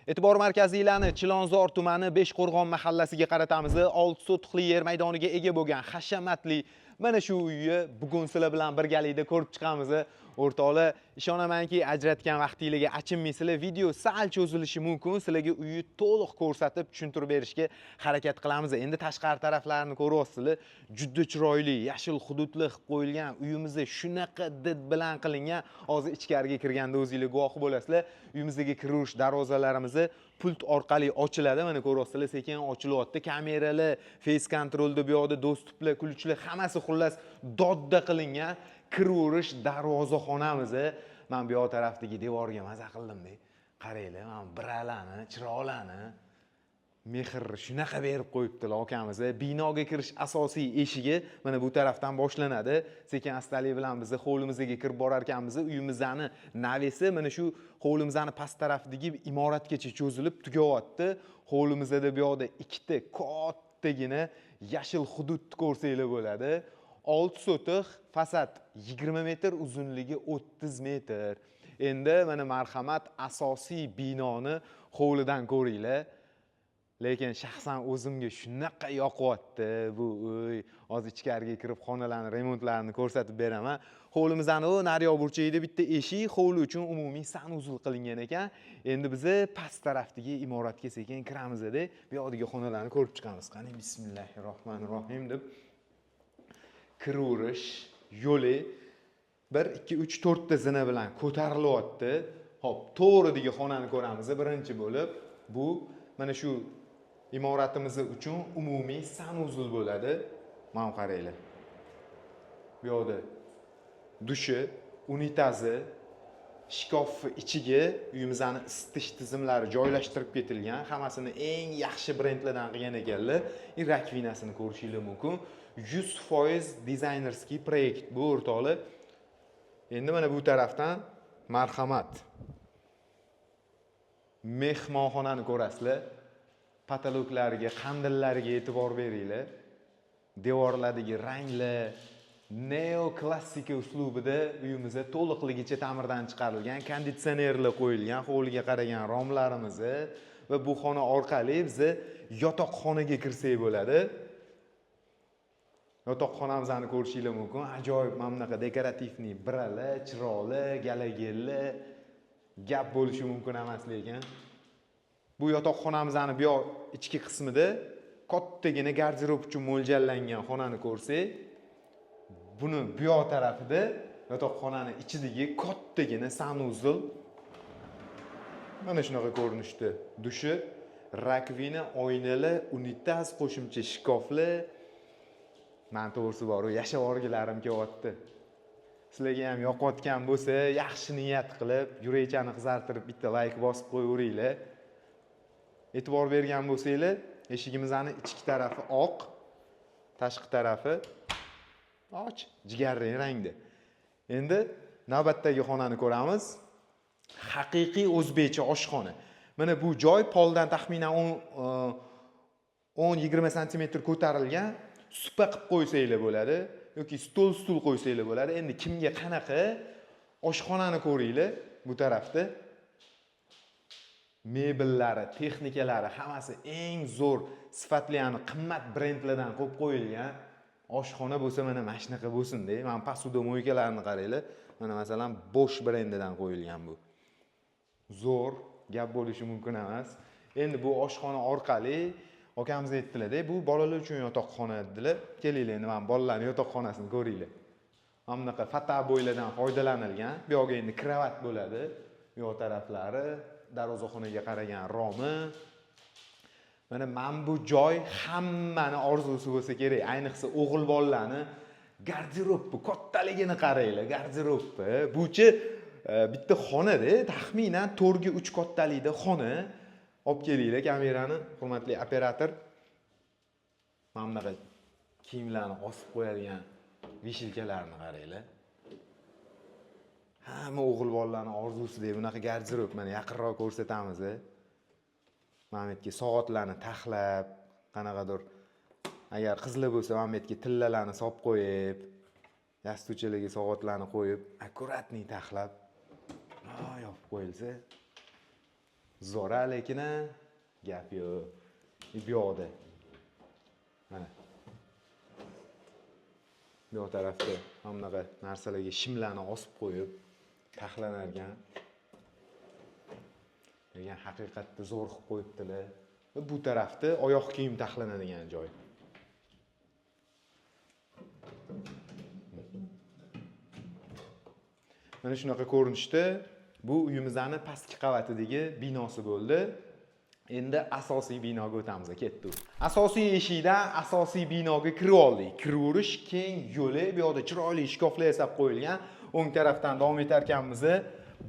E'tibor markaziylarni Chilonzor tumani Beshqo'rg'on mahallasiga qaratamiz. 6 sotixli yer maydoniga ega bo'lgan hashamatli mana shu uyni bugun sizlar bilan birgalikda ko'rib chiqamiz. O'rtoqlar, ishonamanki, ajratgan vaqtingizga achinmaysizlar. Video sal cho'zilishi mumkin. Sizlarga uyni to'liq ko'rsatib, tushuntirib berishga harakat qilamiz. Endi tashqari taraflarini ko'ryapsizlar. Juda chiroyli, yashil hududli qilib qo'yilgan uyimizni shunaqa did bilan qilingan. Hozir ichkariga kirganda o'zingizlar guvohi bo'lasizlar. Uyimizga kirish darvozalarimizni pult orqali ochiladi. Mana ko'ryapsizlar, sekin ochilyapti. Kameralar, face controlda bu yoqda dostuplar, kulchilar hammasi xullas dodda qilingan kiraverish darvozaxonamiz. Men bu yoq tarafdagi devorga maza qildim-da. Qaranglar, mana biralarni, chiroqlarni mehr shunaqa berib qo'yibdilar akamiz. Binoga kirish asosiy eshigi mana bu tarafdan boshlanadi. Sekin astalik bilan biz hovlimizga kirib borar ekanmiz. Uyimizni navesi mana shu hovlimizning past tarafidagi imoratgacha cho'zilib tugayapti. Hovlimizda bu yoqda ikkita kattagina yashil hudud ko'rsanglar bo'ladi. 6 sotix, fasad 20 metr, uzunligi 30 metr. Endi mana marhamat asosiy binoni hovlidan ko'ringlar. Lekin shaxsan o'zimga shunaqa yoqyapti bu uy. Hozir ichkariga kirib xonalarni remontlarini ko'rsatib beraman. Hovlimizning o naryoq burchagida bitta eshik, hovli uchun umumiy sanuzul qilingan ekan. Endi biz past tarafdagi imoratga sekin kiramiz-da, bu yoqdagi xonalarni ko'rib chiqamiz. Qani bismillahirrohmanirrohim deb kiraverish yo'li 1 2 3 4 ta zina bilan ko'tarilyapti. Hop, to'g'ridagi xonani ko'ramiz. Birinchi bo'lib bu mana shu imoratimiz uchun umumiy sanuzul bo'ladi. Mana qaranglar. Bu yoqda dushi, unitazi, shkaf ichiga uyimizning isitish tizimlari joylashtirib ketilgan. Hammasini eng yaxshi brendlardan qilgan ekanlar. Rakvinasini ko'rishingiz mumkin. 100% dizaynerskiy proyekt bu o'rtoqlar. Endi mana bu tarafdan marhamat mehmonxonani ko'rasizlar. Patologlarga, qandillariga e'tibor beringlar. Devorlardagi ranglar neoklassika uslubida uyimizda to'liqligicha ta'mirdan chiqarilgan, konditsionerlar qo'yilgan, hovliga qaragan romlarimiz va bu xona orqali biz yotoqxonaga kirsak bo'ladi. Yotoqxonamizni ko'rishingiz mumkin. Ajoyib mana bunaqa dekorativniy biralar, chiroqlar, galagellar gap bo'lishi mumkin emas lekin. Bu yotoqxonamizning bu yoq ichki qismida kattagina garderob uchun mo'ljallangan xonani ko'rsak, buni bu yoq tarafida yotoqxonaning ichidagi kattagina sanuzul mana shunaqa ko'rinishda. Dushi, rakvina, oynalar, unitaz, qo'shimcha shkaflar. Men to'g'risi bor, yashab o'rgilarim kelyapti. Sizlarga ham yoqayotgan bo'lsa, yaxshi niyat qilib, yurakchani qizartirib bitta like bosib qo'yaveringlar. E'tibor bergan bo'lsanglar, eshigimizning ichki tarafi oq, tashqi tarafi och, jigarrang rangda. Endi navbatdagi xonani ko'ramiz. Haqiqiy o'zbekcha oshxona. Mana bu joy poldan taxminan 10-20 sm ko'tarilgan. Supa qilib qo'ysanglar bo'ladi yoki stul qo'ysanglar bo'ladi. Endi kimga qanaqa oshxonani ko'ringlar bu tarafda. Mebellari, texnikalari hammasi eng zo'r sifatli, qimmat brendlardan qo'yib qo'yilgan. Oshxona bo'lsa mana shunaqa bo'lsin-da. Mana pasudo mo'ykalarni qaranglar. Mana masalan Bosch brendidan qo'yilgan bu. Zo'r gap bo'lishi mumkin emas. Endi bu oshxona orqali akamiz aytdilar-da, bu bolalar uchun yotoqxona dedilar. Kelinglar, endi men bolalarning yotoqxonasini ko'ringlar. Mana bunaqa fotoboylardan foydalanilgan. Bu yoqda endi kravat bo'ladi. Bu yoq taraflari darvozaxonaga qaragan romi. Mana bu joy hammani orzusi bo'lsa kerak. Ayniqsa o'g'il bolalarni garderobi kattaligini qaranglar, garderobi. Bu-chi bitta xonada taxminan 4 ga 3 kattalikda xona. Olib kelinglar kamerani, hurmatli operator. Mana bunaqa kiyimlarni osib qo'yadigan vishilkalarni qaranglar. Hamma o'g'il bolalarning orzusidek bunaqa garderob. Mana yaqinroq ko'rsatamiz. Mana bu yerga soatlarni taxlab, qanaqadir agar qizlar bo'lsa, mana bu yerga tillalarni solib qo'yib, yastuchalarga soatlarni qo'yib, akkuratni taxlab, yopib qo'yilsa, Zo'ra lekin gap yo'q. Bu yoqda. Mana. Bu tarafda mana bunaqa narsalarga shimlarni osib qo'yib taxlanarkan. Degan haqiqatda zo'r qilib qo'yibdilar. Va bu tarafda oyoq kiyim taxlanadigan joy. Mana shunaqa ko'rinishda bu uyimizning pastki qavatidagi binosi bo'ldi. Endi asosiy binoga o'tamiz, ketdik. Asosiy eshikdan asosiy binoga kirib oldik. Kiraverish keng yo'li, bu yoqda chiroyli shkaflar yasab qo'yilgan. O'ng tarafdan davom etar ekanmiz.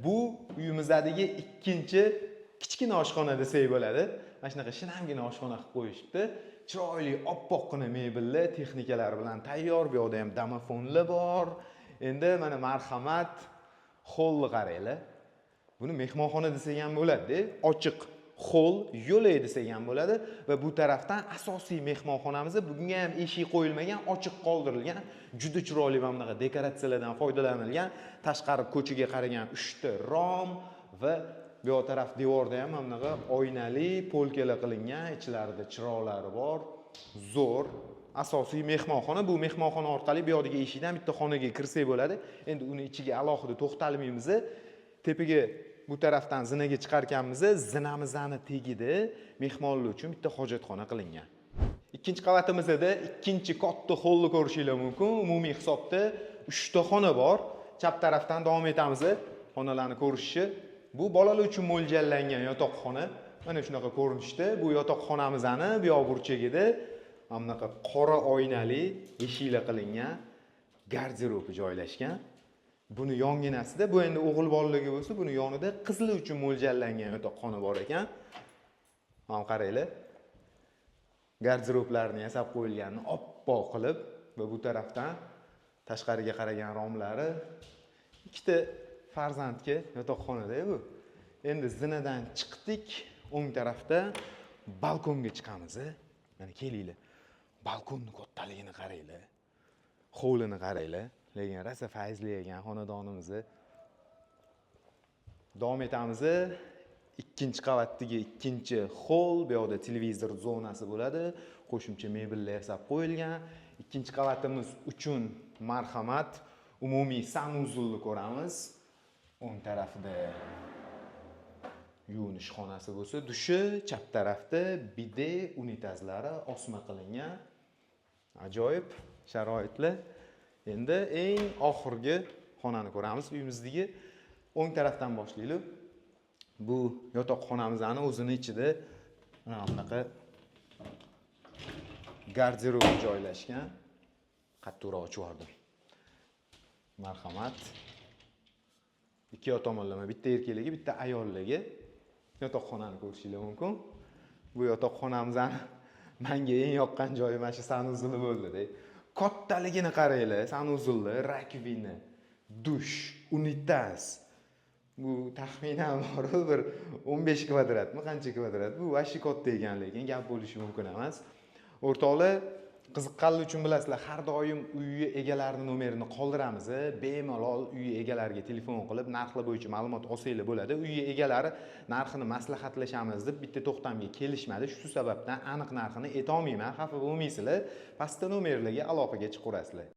Bu uyimizdagi ikkinchi kichkina oshxona desak bo'ladi. Mana shunaqa shinamgina oshxona qilib qo'yishibdi. Chiroyli oppoqqina mebellar, texnikalar bilan tayyor. Bu yoqda ham domofonlar bor. Endi mana marhamat holni qaranglar. Buni mehmonxona desak ham bo'ladi, ochiq hol yo'lay desak ham bo'ladi va bu tarafdan asosiy mehmonxonamiz bunga ham eshik qo'yilmagan, ochiq qoldirilgan, juda chiroyli va bunaqa dekoratsiyalardan foydalanilgan, tashqari ko'chaga qaragan 3 ta rom va bu yoq taraf devorda ham bunaqa oynali polkalar qilingan, ichlarida chiroqlari bor, zo'r. Asosiy mehmonxona. Bu mehmonxona orqali bu yoqdagi eshikdan bitta xonaga kirsak bo'ladi. Endi uni ichiga alohida to'xtalmaymiz. Tepaga bu tarafdan zinaga chiqarkanmiz. Zinamizning tagida mehmonlar uchun bitta hojatxona qilingan. Ikkinchi qavatimizda ikkinchi katta holni ko'rishingiz mumkin. Umumiy hisobda 3 ta xona bor. Chap tarafdan davom etamiz. Xonalarni ko'rishi. Bu bolalar uchun mo'ljallangan yotoqxona. Mana shunaqa ko'rinishda bu yotoqxonamizning bu yoq burchagida bunaqa qora oynali eshiklar qilingan garderob joylashgan. Buni yonginasida, bu endi o'g'il bolalarga bo'lsa, buni yonida qizlar uchun mo'ljallangan yotoqxona bor ekan. Mana qaranglar. Garderoblarni yasab qo'yilganini oppoq qilib va bu tarafdan tashqariga qaragan romlari ikkita farzandga yotoqxonada bu. Endi zinadan chiqdik, o'ng tarafda balkonga chiqamiz. Mana kelinglar. Balkonni kattaligini qaranglar. Hovlini qaranglar. Lekin rosa fayzli ekan xonadonimiz. Davom etamiz. Ikkinchi qavatdagi ikkinchi hol, bu yoqda televizor zonasi bo'ladi. Qo'shimcha mebellar yasab qo'yilgan. Ikkinchi qavatimiz uchun marhamat, umumiy sanuzulni ko'ramiz. O'ng tarafda yuvinish xonasi bo'lsa, dushi, chap tarafda bide unitazlari osma qilingan. Ajoyib sharoitlar. Endi eng oxirgi xonani ko'ramiz. Uyimizdagi o'ng tarafdan boshlaylik. Bu yotoqxonamizning o'zini ichida mana bunaqa garderob joylashgan. Qattiqroq ochib yubordim. Marhamat. Ikki tomonlama, bitta erkaklarga, bitta ayollarga yotoqxonani ko'rishingiz mumkin. Bu yotoqxonamizning menga eng yoqqan joyi mana shu sanuzuli bo'ldi-da. Kattaligini qaranglar, sanuzullar, rakvina, dush, unitaz. Bu taxminan bir 15 kvadratmi, qancha kvadrat? Bu vashi katta ekan, lekin gap bo'lishi mumkin emas. O'rtoqlar, qiziqqanlar uchun bilasizlar, har doim uy egalarining nomerini qoldiramiz. Bemalol uy egalariga telefon qilib, narxlar bo'yicha ma'lumot olsanglar bo'ladi. Uy egalari narxini maslahatlashamiz deb bitta to'xtamga kelishmadi. Shu sababdan aniq narxini ayta olmayman. Xafa bo'lmaysizlar. Pastda nomerlarga aloqaga chiqaverasizlar.